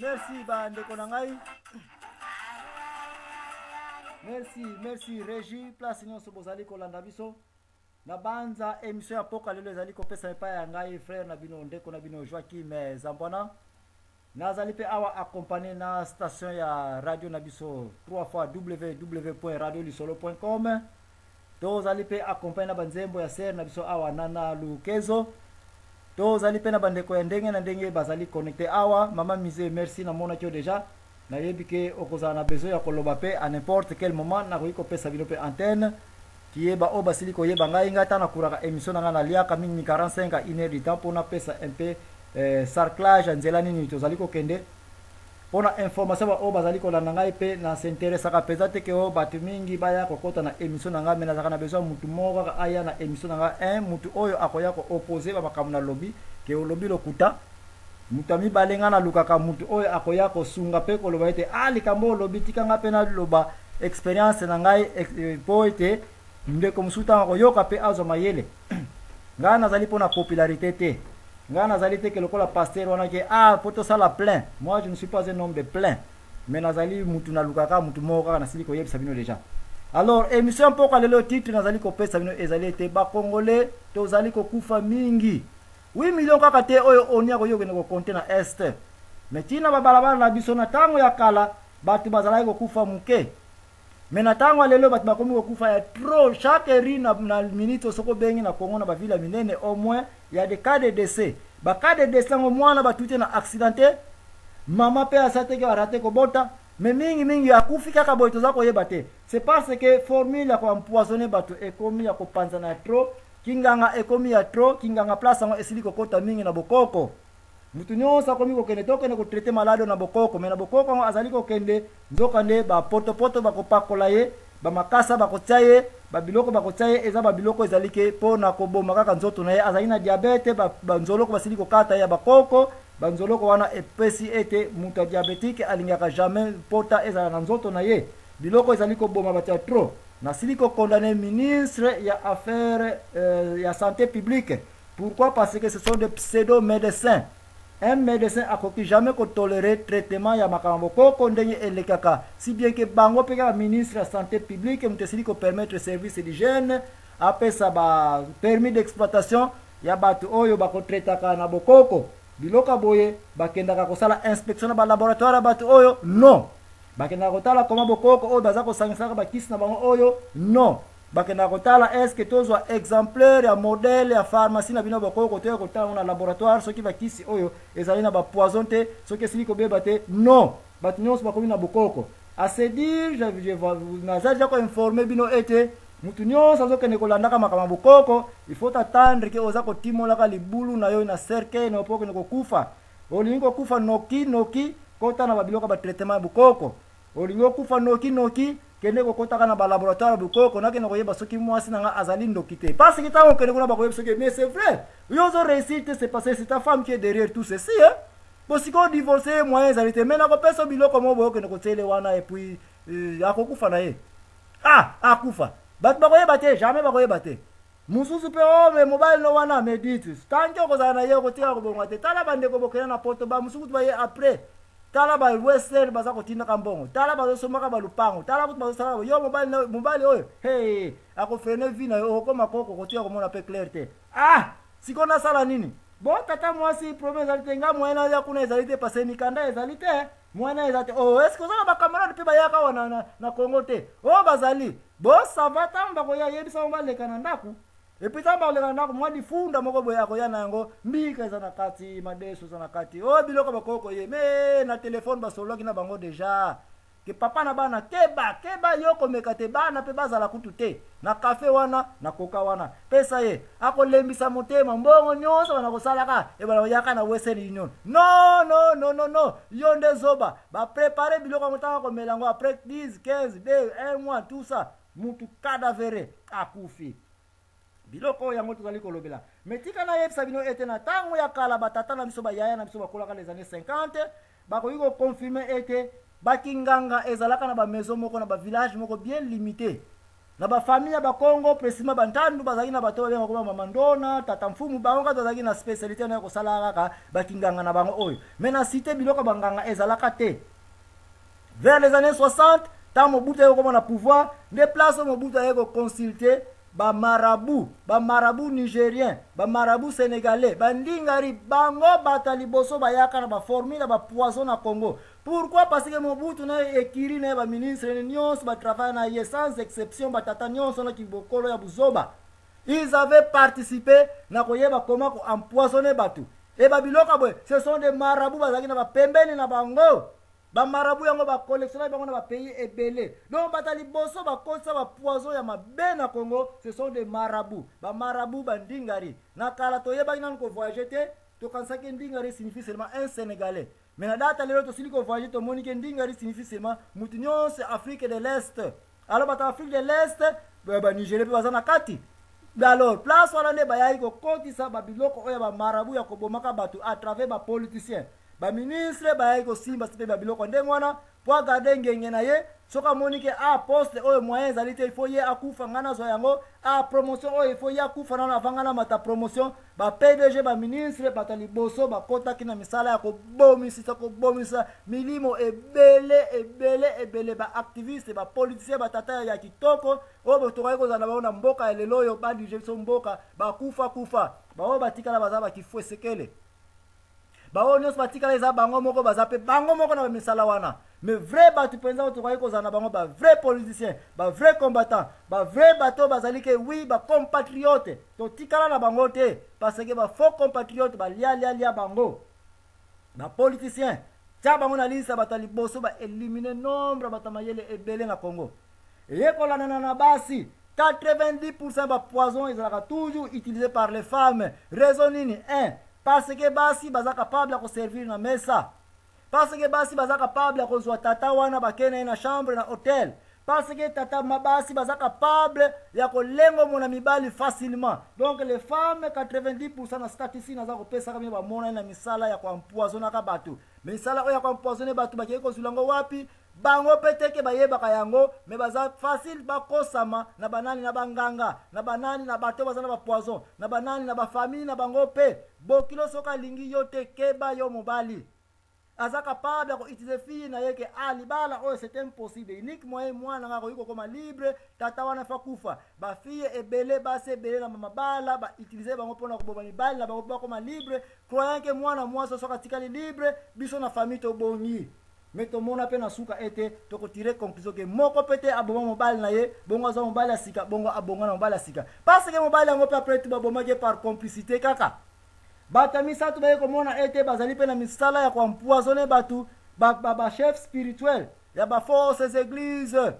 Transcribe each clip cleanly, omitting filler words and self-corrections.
Merci bandeko na ngai. Merci Régie place nyonso bozali kolanda biso. Na banza émission ya poka lelo ezali kopesa epa ya ngai frère na bino ndeko na bino Joachim Zambwana. Nazali pe awa accompagné na station ya radio na biso 3 fois www.radiolisolo.com. Tozali pe accompagné na banzembo ya ser na biso awa Nana Lukezo. Tozali pe na bandeko ya ndenge na ndenge bazali connecté awa. Mama Mise merci na mona kyo déjà. Na yebi ke okozala na besoin ya koloba pe à n'importe quel moment na koyiko pesa bino pe antenne. Kiyeba o basili ko yeba ngai ngata na kuraka émission na na liaka mingi 45 à 1 heure de temps pour na pesa un peu sarclage nzela nini tozali ko kende. Pona information ba o bazali ko landa ngai pe na s'intéresse ka pesa te ke o batu mingi baya ko kota na émission na ngai mena na besoin mutu moko ka aya na émission na ngai mutu oyo akoya ko opposer ba makamuna lobby ke o lobby lokuta. Mutami balenga na lukaka mutu oyo akoya ko sunga pe ko loba ete likambo lobby tikanga pe na loba expérience na ngai po ete ndeko musuta ko yoka pe azo mayele. Nga nazali pona popularité te. Nga nazali te ke lokola pasteur wana ke poto sala plein. Moi je ne suis pas un homme de plein. Mais nazali mutu na lukaka mutu moko na sili ko yebisa bino déjà. Alors émission poka lelo titre nazali ko pesa bino ezali te ba congolais tozali ko kufa mingi. 8 millions kaka te oyo onia ko yokene ko compter na est. Mais tina ba balabala na biso na tango ya kala batu bazali ko kufa muke. Mais na tango lelo batu bakomi ko kufa ya trop chaque heure na minute soko bengi na Congo na ba ville minene au moins il y a des cas de décès. Ba cas de décès au moins na batute na accidenté. Mama pe asate ke arate ko bota. Mais mingi akufika ka boito zako yebate. C'est parce que formule ya ko empoisonner batu ekomi ya ko panzana trop. Kinganga ekomi ya trop, kinganga place ngo esili kokota mingi na bokoko. Mutu nyonso akomi ko kende tokene ko traiter malade na bokoko, mais na bokoko ngo azali ko kende nzokande ba poto ba ko pakola ye, ba makasa ba ko tsaye, ba biloko ba ko tsaye eza ba biloko ezali ke pona ko boma kaka nzoto na ye azali na diabete ba nzoloko basili ko kata ya bakoko, ba nzoloko wana epesi ete mutu diabétique alingaka jamais pota ezala na nzoto na ye. Biloko ezali ko boma batia trop. Nasili ko condamné ministre ya affaires ya santé publique. Pourquoi? Parce que ce sont des pseudo-médecins. Un médecin a jamais toléré traitement ya makambo koko ndenge elekaka. Si bien que bango peka ministre ya santé publique mutesili ko permettre service d'hygiène apesa ba permis d'exploitation ya batu oyo bako traitaka na bokoko. Biloka boye bakendaka kosala inspection na ba laboratoire batu oyo non. Bakenda kotala koma bokoko oyo baza kosangisaka bakisi na bango oyo non. Bakenda kotala est-ce que tozwa exemplaire ya modèle ya pharmacie na bino bokoko to kotala na laboratoire soki bakisi oyo ezali na ba poison te soki esili ko beba te non. Batu nyonso bakomi na bokoko. A se dire je nazaja ko informer bino ete mutu nyonso azokende kolandaka makama bokoko il faut attendre que oza kotimola ka libulu na yo na cercueil na poko ne kokufa. Olingo kufa noki kota na babiloko ba traitement bukoko olingo kufa noki kende ko kota kana ba laboratoire bukoko na kene ko yeba soki mwasi na azali ndokite parce que tango kende kuna ba ko yeba soki mais c'est vrai yozo réussite c'est parce que c'est ta femme qui est derrière tout ceci hein parce que divorcer moyen zalite mais na ko pesa biloko mo boyo kende ko tele wana et puis akokufa na ye akufa bat ba ko yeba te jamais ba ko yeba te mususu pe mais mobile no wana medite tango ko zana ye ko tia ko bonga te tala bande ko bokena na poto ba musuku ba ye après tala ba western baza kotinda kambongo tala ba somaka ba lupango tala kutu ba sala yo mobile oyo hey ako frene vina yo ko makoko kotia ko mona pe clarté sikona sala nini bon tata mwasi problème ezali nga moyena ya kuna ezali te parce mikanda ezali te moyena ezali te oh est-ce que ça ba camarade pe ba yaka wana na Congo te oh bazali bon ça va tamba ko ya yebisa ngwa leka na ndaku et puis tamba leka na ndaku mwa difunda moko boya ko ya nango mbika za na kati madeso za na kati oh biloko bakoko ye me na téléphone ba soloki na bango déjà ke papa na bana keba yoko mekate bana pe bazala kutu te na café wana na koka wana pesa ye akolembisa motema mbongo nyonso wana kosalaka e bana yaka na Western Union no yonde zoba ba préparer biloko motaka ko melango après 10 15 2 1 mois tout ça mutu cadavere akufi biloko yango tozali kolobela metika na yebisa bino ete na tango ya kala batata na biso ba yaya na biso bakolaka les années 50 bakoki ko confirmer ete bakinganga ezalaka na ba maison moko na ba village moko bien limité na ba famille ba Congo précisément bantandu bazaki na bato ba ngoma mama ndona tata mfumu bango bazaki na spécialité na ko sala kaka bakinganga na bango oyo mais na cité biloko banganga ezalaka te vers les années 60 tant Mobutu yoko na pouvoir des places Mobutu yoko consulter ba marabout nigérien ba marabout sénégalais ba ndingari bango batali boso bayaka na ba formule ba poison na Congo. Pourquoi? Parce que Mobutu na ekiri na ba ministre nyonso ba travail na ye sans exception ba tata nyonso na kibokolo ya buzoba. Ils avaient participé na koyeba comment ko empoisonner batu. Et ba biloka boy, ce sont des marabouts bazaki na ba pembeni na bango. Ba marabout yango ba collectionner bango na ba pays ebele. Donc batali boso ba kosa ba poison ya mabe na Congo, ce sont des marabouts. Ba marabout ba ndingari. Na kala toyeba ina ko voyager te, to kansaki ndingari signifie seulement un Sénégalais. Mais la date lelo to siliko voyager to monique ndingari signifie seulement mutinyo c'est Afrique de l'Est. Alors bata Afrique de l'Est, ba Nigeria pe bazana kati. Alors place wana ne bayayi ko kotisa ba biloko oya ba marabout ya ko bomaka batu à travers ba politiciens. Ba ministre bayayi ko simba sipe ba biloko ndengwana po garder ngenge na ye soka monike a poste oyo moyen zalité il faut ye akufa ngana zo yango a promotion oyo il faut ye akufa na vangana mata promotion ba PDG ba ministre batali boso ba kota kina misala ya ko bomisa milimo ebele ba activiste ba politicien ba tata ya kitoko oyo tokai ko zana baona mboka elelo yo ba DJ so mboka ba kufa ba o batikala bazaba kifwesekele bao nyos batikala eza bango moko bazape bango moko na misala wana mais vrai batu penza to kwa kozana bango ba vrai politicien ba vrai combattant ba vrai bato bazali ke oui ba compatriote to tikala na bango te parce que ba faux compatriote ba lia bango ba politicien ta bango na lisa batali boso ba éliminer nombre batamayele ebele na Congo et kolana na basi 90% ba poison ezalaka toujours utilisé par les femmes raison nini 1 parce que basi baza capable de servir na mesa parce que basi baza capable de kozwa tata wana bakene na chambre na hôtel parce que tata mabasi baza capable ya kolengo mona mibali facilement donc les femmes 90% na statistique naza kopesa kama ba mona na misala ya empoisonner ka batu misala oya empoisonner batu bakeye kozulango wapi bango peteke bayebaka yango me baza facile bakosama na banani na banganga na banani na bato bazana ba poison na banani na ba famille na bango pe bokilo soka lingi yote keba yo mobali aza capable ko utiliser fille na yeke alibala oh c'est impossible unique moyen mwana ngako yuko koma libre tata wana fa kufa ba fille ebele ba se bele na mama bala ba utiliser bango pona ko boba mibali na bango koma libre croyant que mwana mwaso soka tikali libre biso na famille to bongi mais to mona pe na suka ete to ko tirer conclusion que moko pete aboma mobali na ye bongo za mobali asika bongo abonga na mobali asika parce que mobali yango pe après tout baboma ke par complicité kaka bata misatu baye komona ete bazali pe na misala ya kwa empoisonner batu ba chef spirituel ya ba forces église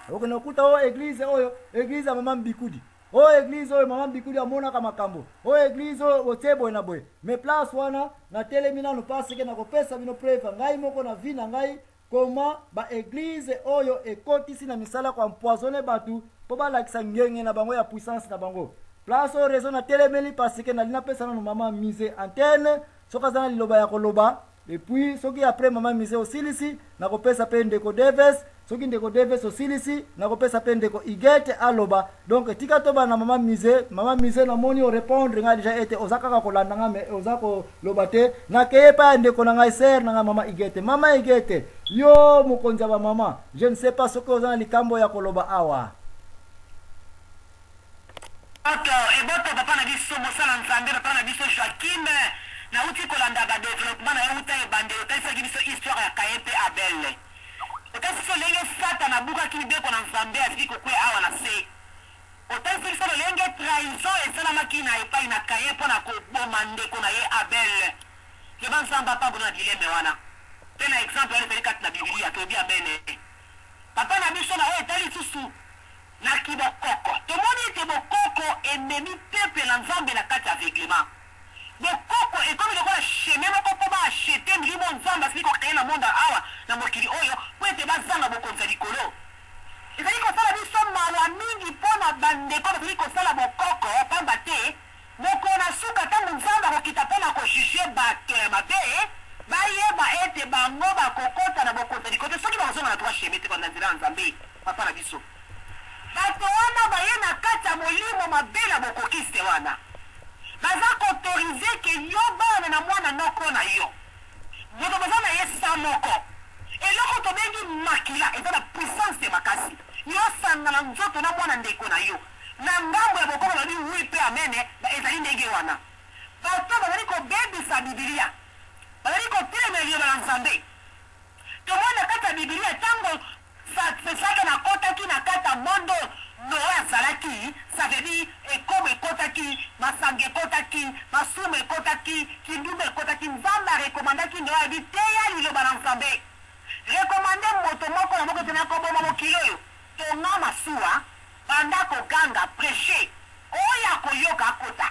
okonokuta o église oyo église ya mama Mbikudi o église oyo mama Mbikudi amona kama makambo o église o tebo na boy mais place wana na telemina no parce que na kopesa bino preuve ngai moko na vie na ngai comment ba église oyo ekotisi na misala kwa empoisonner batu po ba lakisa ngenge na bango ya puissance na bango place au raison na telemeli parce que na lina pesa na maman mise antenne soka zana liloba ya koloba et puis soki après maman mise osilisi na kopesa pe ndeko Deves soki ndeko Deves osilisi na kopesa pe ndeko Igete aloba donc tika toba na maman mise na moni o répondre nga déjà été ozaka ka kolanda nga me ozako lobate na kepa ndeko na ngai ser na mama Igete mama Igete yo mukonza ba mama je ne sais pas soki ozana likambo ya koloba awa Eboto papa na biso mosala nzambe papa na biso Joachim na uti kolanda ba développement na uta e bande otalisa biso histoire ya Kain pe Abel otalisa lenge sata na buka ki beko na nzambe afiki kokwe awa na se otalisa biso lenge trahison esalamaki na epai na Kain mpona koboma ndeko na ye Abel ke banzamba pa bona dileme wana pe na exemple wana ezali kati na Biblia toyebi amene papa na biso na oyo etali susu na kibokoko tomoni ete bokoko ememi pepe na nzambe na kati ya aveuglement bokoko ekomi lokola chemin moko mpo baachete milimo nzambe asili kokeye na monde awa na mokili oyo mpo ete bazanga bokonzi ya likolo ezali kosala biso mawa mingi mpo na bandeko bazali kosala bokoko pamba te moko na suka ntango nzambe akokita mpo na kojuge bato ya mabe bayeba ete bango bakokota na bokonzi ya likolo te soki bakozonga na 3 chemin te banda nzela ya nzambe papa na biso bato wana baye na kati ya molimo mabe na bokokiste wana baza koautorize ke yo bana na mwana noko na yo moto baza na ye sa moko eloko tobengi makila eza na puissance makasi yo sanga na nzoto na mwana ndeko na yo na ngambo ya bokoko babi wi mpe amene ezali ndenge wana bato bazali kobebisa bibilia bazali kotelemela na nzambe tomona kati ya bibilia ntango saka na kotaki na kati ya mondo Noé azalaki ça veut dire ekomo ekotaki masanga ekotaki masumu ekotaki kindumba ekotaki nzambe arekomandaki Noé abi teya liloba na nzambe rekomande moto moko na moko tena koboma mokili oyo tonga masuwa banda koganga prêche oyo akoyoka akota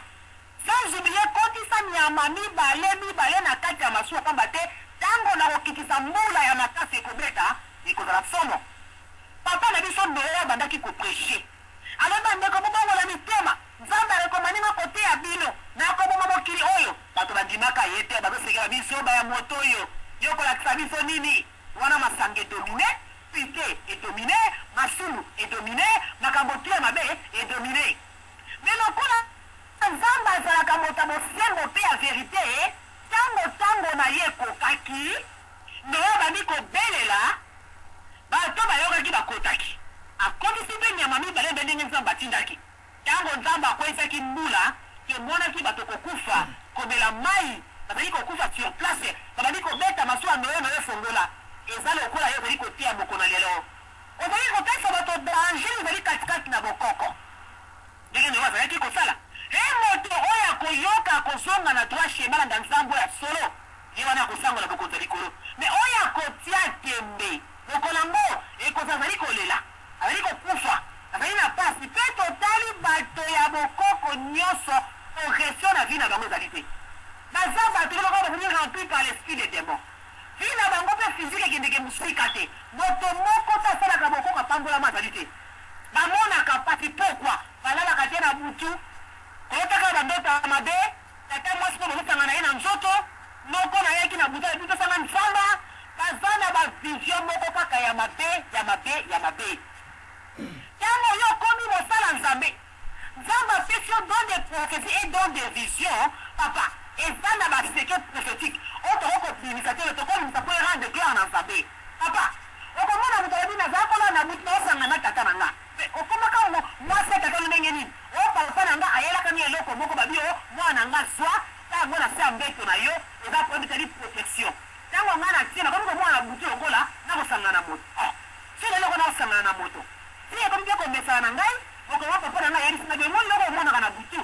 sans oublier kotisa nyama mibale na kati ya masuwa pamba te ntango na kokitisa mbula ya makasi ekobeta ekozala somo papa na biso Noé abandaki koprêche alors bandeko bobongola mitema nzambe arekomandi nga koteya bino nakoboma mokili oyo bato bandimaka ye te bazosekela biso baya moto oyo yokolakisa biso nini wana masanga edomine pite edomine masumu edomine makambo tia mabe edomine me lokola nzambe azalaka moto ya bosembo mpe ya verite ntango na ye ekokaki Noé abandi kobelela bato bayokaki bakotaki akotisi mpe nyama mibale mpe ndenge nzambe atindaki ntango nzambe akwesaki mbula emonaki bato kokufa komela mai bazali kokufa sur place babandi kobeta masuwa Noé efongola eza lokola yo ozali kotia moko na lelo ozali kopesa bato danger ezali katikati na bokoko ndenge Noé azalaki kosala moto oyo akoyoka akozonga na 3 chemin na nzambe ya solo ye wana akosangola bokonzi ya likolo me oyo akotia tembe mokolo yango ekozi azali kolela azali kokufa azali na pasi mpe totali bato ya bokoko nyonso progression na vie na bango ezali te baza bato loko bazali rempli par l'esprit de démon vie na bango mpe physique ekendeke mosika te moto moko te asalaka bokoko apambolama azali te bamonaka pasi pokwa balalaka te na butu koyotaka bandoto ya mabe tata mwasi mpo bozosanga na ye na nzoto moko na yaki na butu ebi tosanga nzamba baza na bavision moko kaka ya mabe ntango yo okomi mosala nzambe apesi yo don de prophétie et don de vision papa eza na baseke prophétique oyo tokokobimisa te tokolimisa po erendre gloire na nzambe papa okomona moto alobi naza kola na butu naosanga na tata na nga okomaka mwasi ya tata ndenge nini oyo papa na nga ayelakami eloko moko babi o mwana na nga zwa ntango na se ya mbeto na yo eza probitali protection ntango nga na tie nakomi komona na butu lokola nakosangana na moto so leloko nakosangana na moto si ekomi mpe komesana na ngai okoma papa na ngai yelisinga bemoni loko omonaka na butu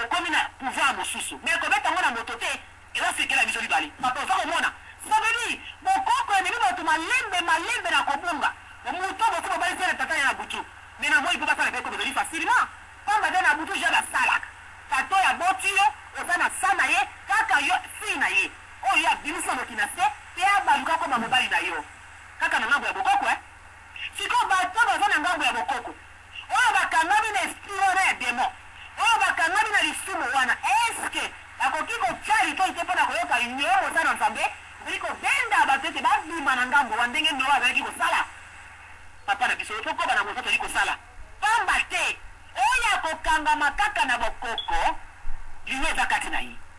okomi na pouvoir mosusu me kobetango na moto te ezosekela biso libali papa oza komona sabeli bokoko ememi bato malembe na kobunga moto bosi bobalisi na tata ya na butu me na moi mpo basala mpe kobezali facilement pamba te na butu ja basalaka tata oyo aboti yo oza na sa na ye kaka yo si na ye oyo abimisa moki na se mpe abaluka koma mobali na yo kaka na ngambo ya bokoko siko bato baza na ngambo ya bokoko oyo bakangami na esprit wana ya démon oyo bakangami na lisumu wana eske bakoki kotia litoi te mpona koyoka yo mosala na nzambe ozali kobenda bato ete babima na ngambo wa ndenge Noé azalaki kosala papa na biso tokoba na moto tozali kosala pamba te oyo akokangama kaka na bokoko lino eza kati na ye